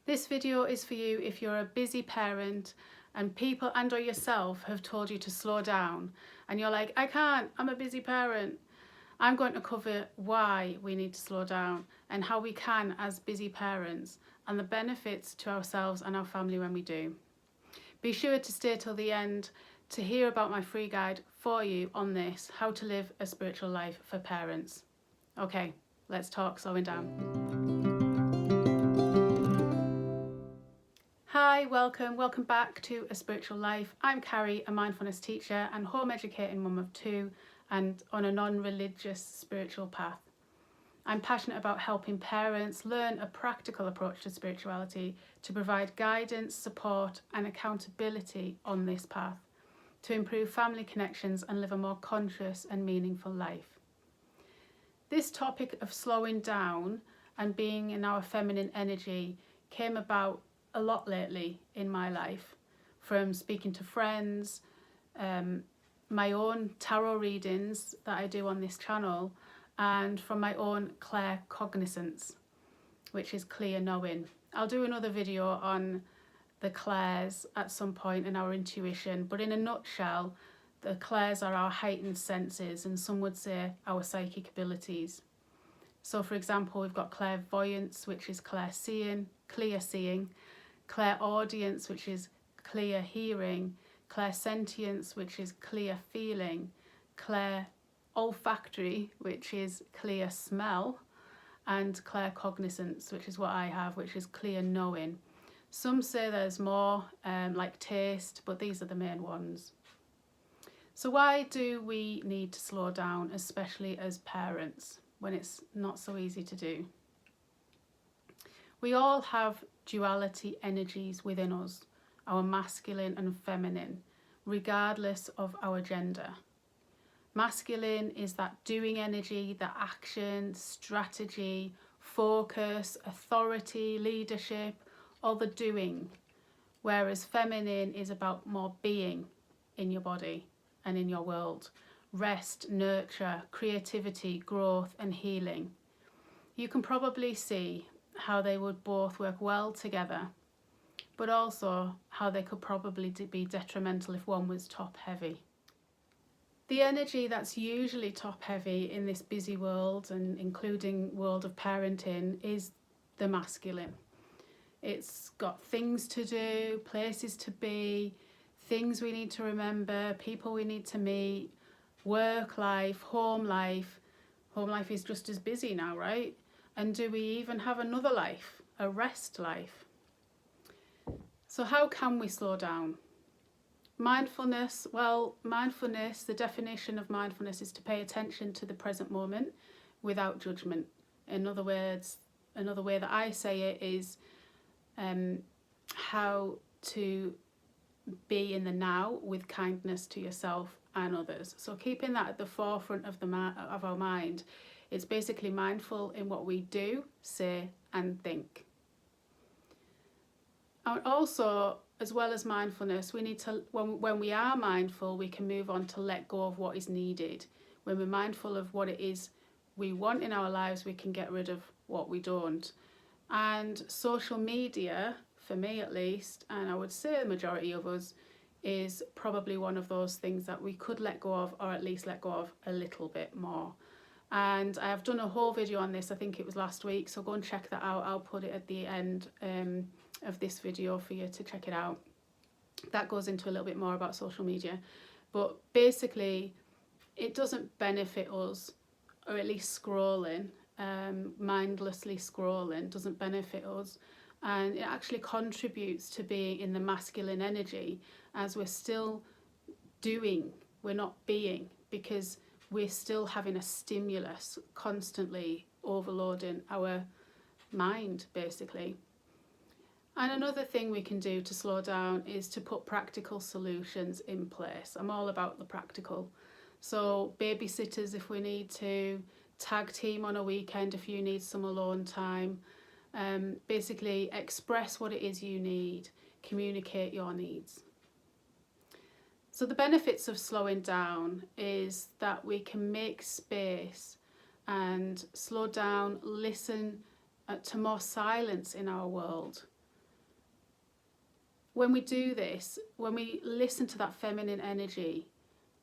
This video is for you if you're a busy parent and people and/or yourself have told you to slow down and you're like, I can't, I'm a busy parent. I'm going to cover why we need to slow down and how we can as busy parents and the benefits to ourselves and our family when we do. Be sure to stay till the end to hear about my free guide for you on this, how to live a spiritual life for parents. Okay, let's talk slowing down. Hi, welcome back to A Spiritual Life. I'm Carrie, a mindfulness teacher and home educating mum of two and on a non-religious spiritual path. I'm passionate about helping parents learn a practical approach to spirituality to provide guidance, support and accountability on this path to improve family connections and live a more conscious and meaningful life. This topic of slowing down and being in our feminine energy came about a lot lately in my life, from speaking to friends, my own tarot readings that I do on this channel, and from my own claircognizance, which is clear knowing. I'll do another video on the clairs at some point and our intuition, but in a nutshell, the clairs are our heightened senses, and some would say our psychic abilities. So for example, we've got clairvoyance, which is clear seeing, clairaudience, which is clear hearing, clairsentience, which is clear feeling, clairolfactory, which is clear smell, and claircognizance, which is what I have, which is clear knowing. Some say there's more, like taste, but these are the main ones. So why do we need to slow down, especially as parents, when it's not so easy to do? We all have duality energies within us, our masculine and feminine, regardless of our gender. Masculine is that doing energy, the action, strategy, focus, authority, leadership, all the doing, whereas feminine is about more being in your body and in your world. Rest, nurture, creativity, growth and healing. You can probably see how they would both work well together, but also how they could probably be detrimental if one was top heavy. The energy that's usually top heavy in this busy world, and including world of parenting, is the masculine. It's got things to do, places to be, things we need to remember, people we need to meet, work life, home life. Home life is just as busy now, right? And do we even have another life, a rest life? So how can we slow down? Mindfulness, the definition of mindfulness is to pay attention to the present moment without judgment. In other words, another way that I say it is how to be in the now with kindness to yourself and others. So keeping that at the forefront of our mind. It's basically mindful in what we do, say and think. And also, as well as mindfulness, we need to, when we are mindful, we can move on to let go of what is needed. When we're mindful of what it is we want in our lives, we can get rid of what we don't. And social media, for me at least, and I would say the majority of us, is probably one of those things that we could let go of, or at least let go of a little bit more. And I have done a whole video on this, I think it was last week, so go and check that out. I'll put it at the end of this video for you to check it out. That goes into a little bit more about social media. But basically, it doesn't benefit us, or at least scrolling, mindlessly scrolling, doesn't benefit us. And it actually contributes to being in the masculine energy, as we're still doing, we're not being, because we're still having a stimulus constantly overloading our mind, basically. And another thing we can do to slow down is to put practical solutions in place. I'm all about the practical. So babysitters if we need to, tag team on a weekend if you need some alone time. Basically express what it is you need, communicate your needs. So the benefits of slowing down is that we can make space and slow down, listen to more silence in our world. when we do this, when we listen to that feminine energy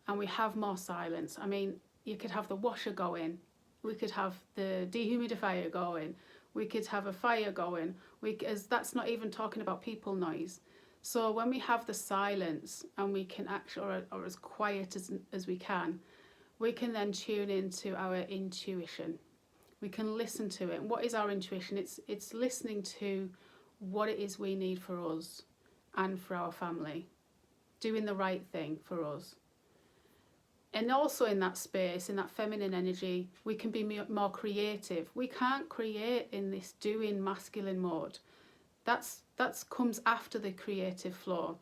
and we have more silence, I mean, you could have the washer going, we could have the dehumidifier going, we could have a fire going, as that's not even talking about people noise. So when we have the silence and we can actually, or as quiet as we can then tune into our intuition. We can listen to it. And what is our intuition? It's listening to what it is we need for us and for our family, doing the right thing for us. And also in that space, in that feminine energy, we can be more creative. We can't create in this doing masculine mode. That's comes after the creative flow.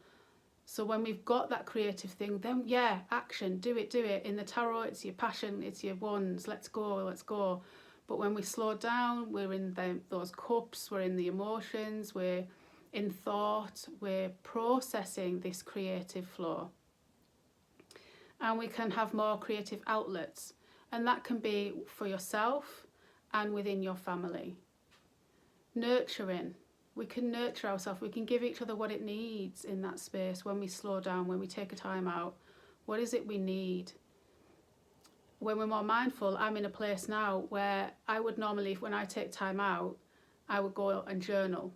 So when we've got that creative thing, then yeah, action, do it. In the tarot, it's your passion, it's your wands, let's go. But when we slow down, we're in those cups, we're in the emotions, we're in thought, we're processing this creative flow. And we can have more creative outlets. And that can be for yourself and within your family. Nurturing. We can nurture ourselves. We can give each other what it needs in that space when we slow down, when we take a time out. What is it we need? When we're more mindful, I'm in a place now where I would normally, when I take time out, I would go and journal.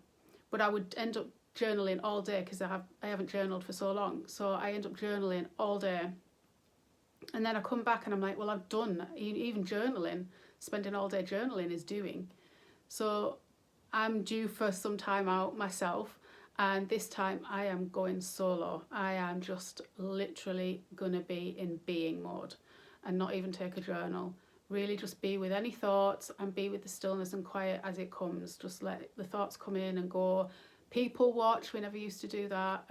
But I would end up journaling all day because I haven't journaled for so long. So I end up journaling all day. And then I come back and I'm like, well, I've done, even journaling, spending all day journaling is doing. So I'm due for some time out myself, and this time I am going solo. I am just literally gonna be in being mode and not even take a journal. Really just be with any thoughts and be with the stillness and quiet as it comes. Just let the thoughts come in and go. People watch, we never used to do that.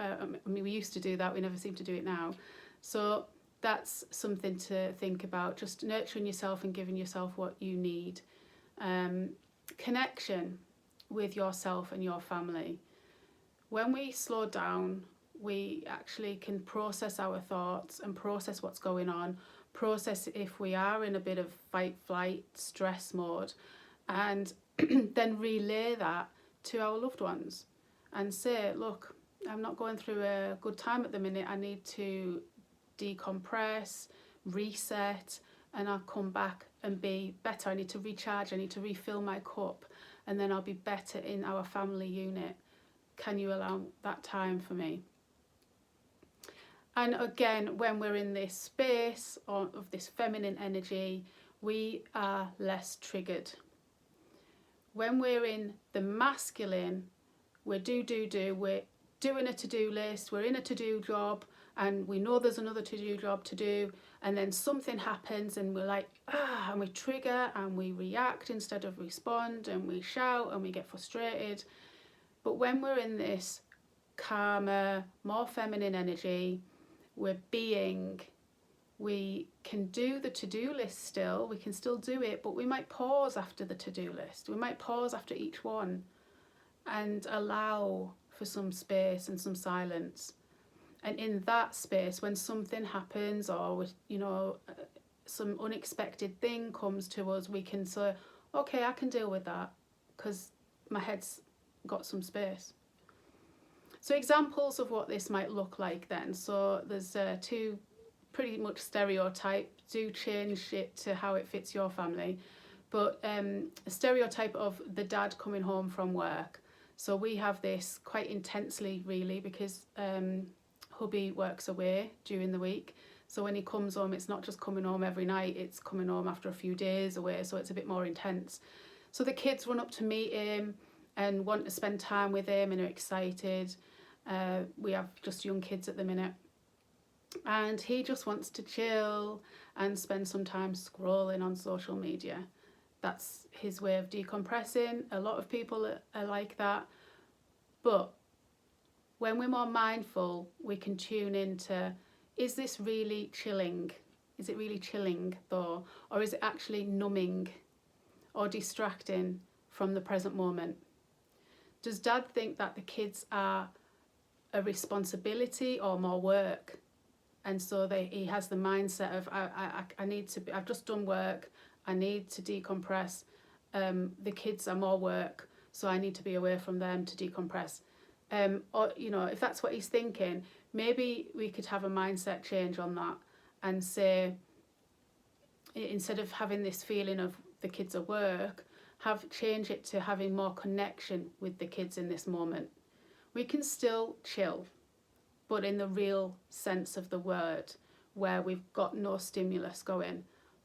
We used to do that, we never seem to do it now. So that's something to think about, just nurturing yourself and giving yourself what you need. Connection with yourself and your family. When we slow down, we actually can process our thoughts and process what's going on, process if we are in a bit of fight, flight, stress mode, and then relay that to our loved ones and say, look, I'm not going through a good time at the minute. I need to decompress, reset, and I'll come back and be better. I need to recharge, I need to refill my cup, and then I'll be better in our family unit. Can you allow that time for me? And again, when we're in this space of this feminine energy, we are less triggered. When we're in the masculine, we're do, we're doing a to-do list, we're in a to-do job, and we know there's another to-do job to do, and then something happens and we're like, and we trigger and we react instead of respond, and we shout and we get frustrated. But when we're in this calmer, more feminine energy, we're being, we can do the to-do list still, we can still do it, but we might pause after the to-do list, we might pause after each one and allow for some space and some silence. And in that space, when something happens or, some unexpected thing comes to us, we can say, okay, I can deal with that because my head's got some space. So examples of what this might look like then. So there's two pretty much stereotype. Do change it to how it fits your family. But a stereotype of the dad coming home from work. So we have this quite intensely, really, because hubby works away during the week. So when he comes home, it's not just coming home every night, it's coming home after a few days away, so it's a bit more intense. So the kids run up to meet him and want to spend time with him and are excited. We have just young kids at the minute. And he just wants to chill and spend some time scrolling on social media. That's his way of decompressing. A lot of people are like that. But when we're more mindful, we can tune into, is this really chilling? Is it really chilling though? Or is it actually numbing or distracting from the present moment? Does dad think that the kids are a responsibility or more work? And so he has the mindset of, I need to be, I've just done work, I need to decompress. The kids are more work, so I need to be away from them to decompress. Or, you know, if that's what he's thinking, maybe we could have a mindset change on that and say, instead of having this feeling of the kids at work, change it to having more connection with the kids in this moment. We can still chill, but in the real sense of the word, where we've got no stimulus going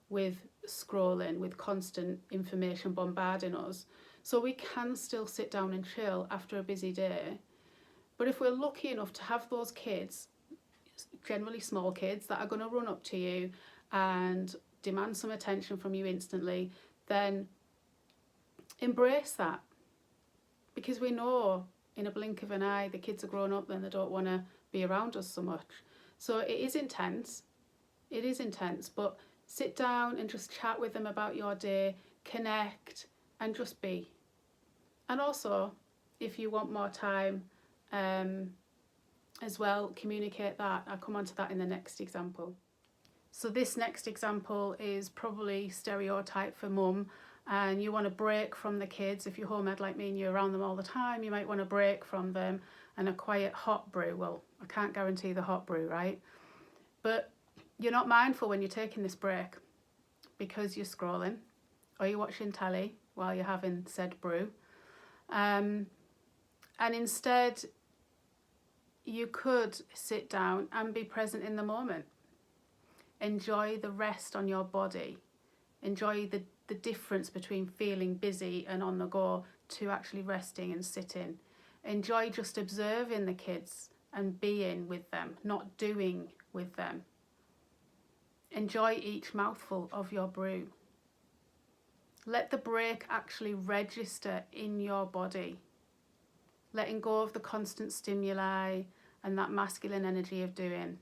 with scrolling, with constant information bombarding us. So we can still sit down and chill after a busy day. But if we're lucky enough to have those kids, generally small kids, that are going to run up to you and demand some attention from you instantly, then embrace that. Because we know in a blink of an eye the kids are grown up and they don't want to be around us so much. So it is intense. It is intense, but sit down and just chat with them about your day, connect, and just be. And also, if you want more time as well, communicate that. I'll come on to that in the next example. So this next example is probably stereotype for mum, and you want to break from the kids. If you're home ed like me and you're around them all the time, you might want to break from them and a quiet hot brew. Well, I can't guarantee the hot brew, right? But you're not mindful when you're taking this break because you're scrolling or you're watching telly while you're having said brew. And instead, you could sit down and be present in the moment. Enjoy the rest on your body. Enjoy the difference between feeling busy and on the go to actually resting and sitting. Enjoy just observing the kids and being with them, not doing with them. Enjoy each mouthful of your brew. Let the break actually register in your body. Letting go of the constant stimuli and that masculine energy of doing.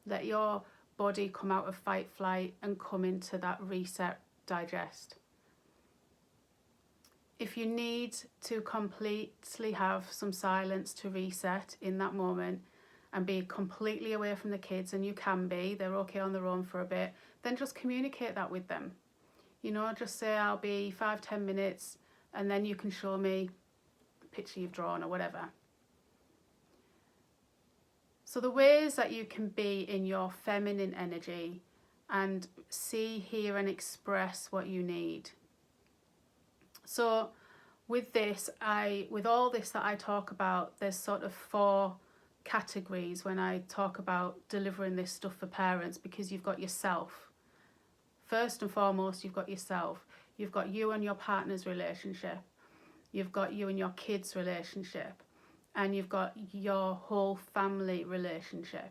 Let your body come out of fight, flight and come into that reset, digest. If you need to completely have some silence to reset in that moment and be completely away from the kids, and you can be, they're okay on their own for a bit, then just communicate that with them. You know, just say I'll be 5-10 minutes and then you can show me the picture you've drawn or whatever. So the ways that you can be in your feminine energy and see, hear and express what you need. So with all this that I talk about, there's sort of 4 categories when I talk about delivering this stuff for parents, because you've got yourself. First and foremost, you've got yourself. You've got you and your partner's relationship. You've got you and your kids' relationship. And you've got your whole family relationship.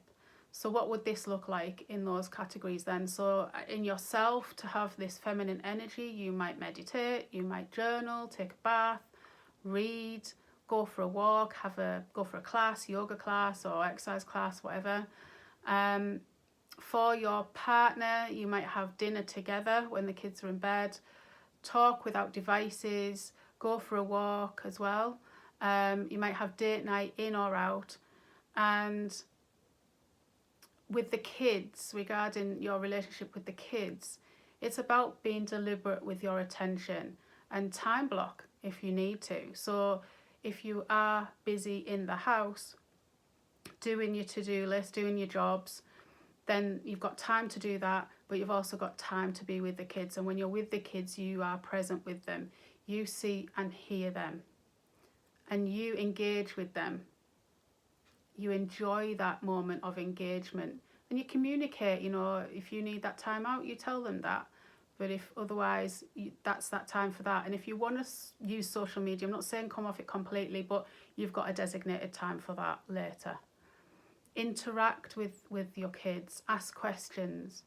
So what would this look like in those categories then? So in yourself, to have this feminine energy, you might meditate, you might journal, take a bath, read, go for a walk, go for a class, yoga class or exercise class, whatever. For your partner, you might have dinner together when the kids are in bed, talk without devices, go for a walk as well. You might have date night in or out. And with the kids, regarding your relationship with the kids, it's about being deliberate with your attention and time block if you need to. So if you are busy in the house, doing your to-do list, doing your jobs, then you've got time to do that, but you've also got time to be with the kids. And when you're with the kids, you are present with them. You see and hear them. And you engage with them. You enjoy that moment of engagement. And you communicate, you know, if you need that time out, you tell them that. But if otherwise, that's that time for that. And if you want to use social media, I'm not saying come off it completely, but you've got a designated time for that later. Interact with your kids. Ask questions.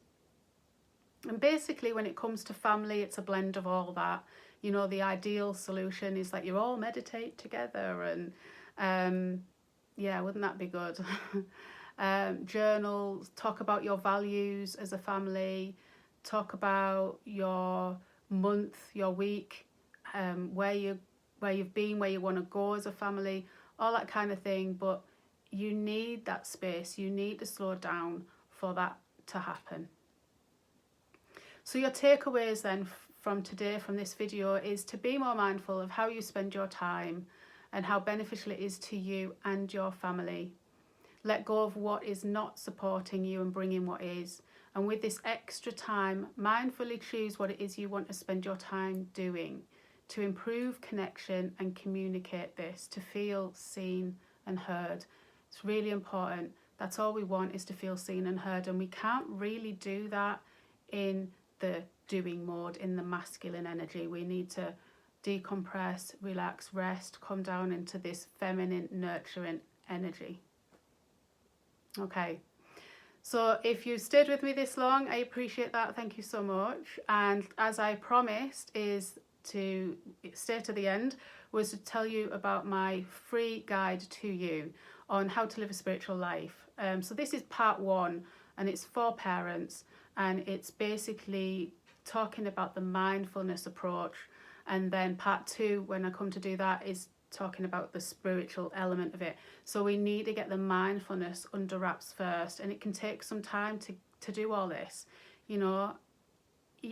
And basically, when it comes to family, it's a blend of all that. You know, the ideal solution is that you all meditate together and yeah, wouldn't that be good? Journal, talk about your values as a family, talk about your month, your week, where you've been, where you want to go as a family, all that kind of thing. But you need that space, you need to slow down for that to happen. So your takeaways then from today, from this video, is to be more mindful of how you spend your time, and how beneficial it is to you and your family. Let go of what is not supporting you and bring in what is. And with this extra time, mindfully choose what it is you want to spend your time doing to improve connection and communicate this, to feel seen and heard. It's really important. That's all we want, is to feel seen and heard. And we can't really do that in the doing mode, in the masculine energy. We need to decompress, relax, rest, come down into this feminine, nurturing energy. Okay, so if you stayed with me this long, I appreciate that. Thank you so much. And as I promised, is to stay to the end, was to tell you about my free guide to you on how to live a spiritual life. So this is part 1, and it's for parents, and it's basically talking about the mindfulness approach. And then part 2, when I come to do that, is talking about the spiritual element of it. So we need to get the mindfulness under wraps first, and it can take some time to do all this. You know,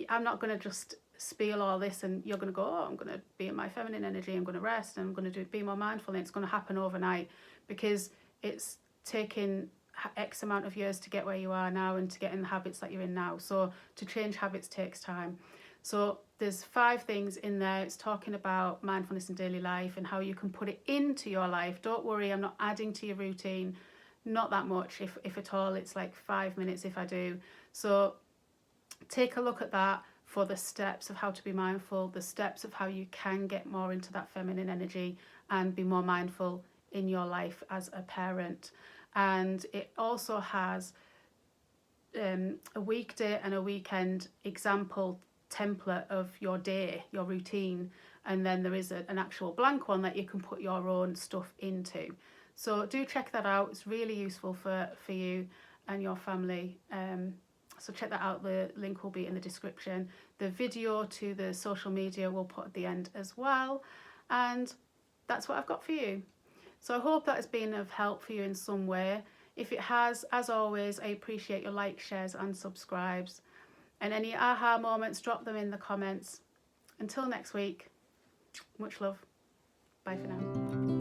I'm not going to just spiel all this and you're going to go, oh, I'm going to be in my feminine energy, I'm going to rest, and I'm going to be more mindful, and it's going to happen overnight, because it's taken X amount of years to get where you are now and to get in the habits that you're in now. So to change habits takes time. So there's 5 things in there. It's talking about mindfulness in daily life and how you can put it into your life. Don't worry, I'm not adding to your routine, not that much, if at all. It's like 5 minutes if I do. So take a look at that for the steps of how to be mindful, the steps of how you can get more into that feminine energy and be more mindful in your life as a parent. And it also has a weekday and a weekend example template of your day, your routine, and then there is an actual blank one that you can put your own stuff into. So do check that out. It's really useful for you and your family. So check that out. The link will be in the description. The video to the social media we'll put at the end as well. And that's what I've got for you. So I hope that has been of help for you in some way. If it has, as always, I appreciate your likes, shares and subscribes. And any aha moments, drop them in the comments. Until next week, much love. Bye for now.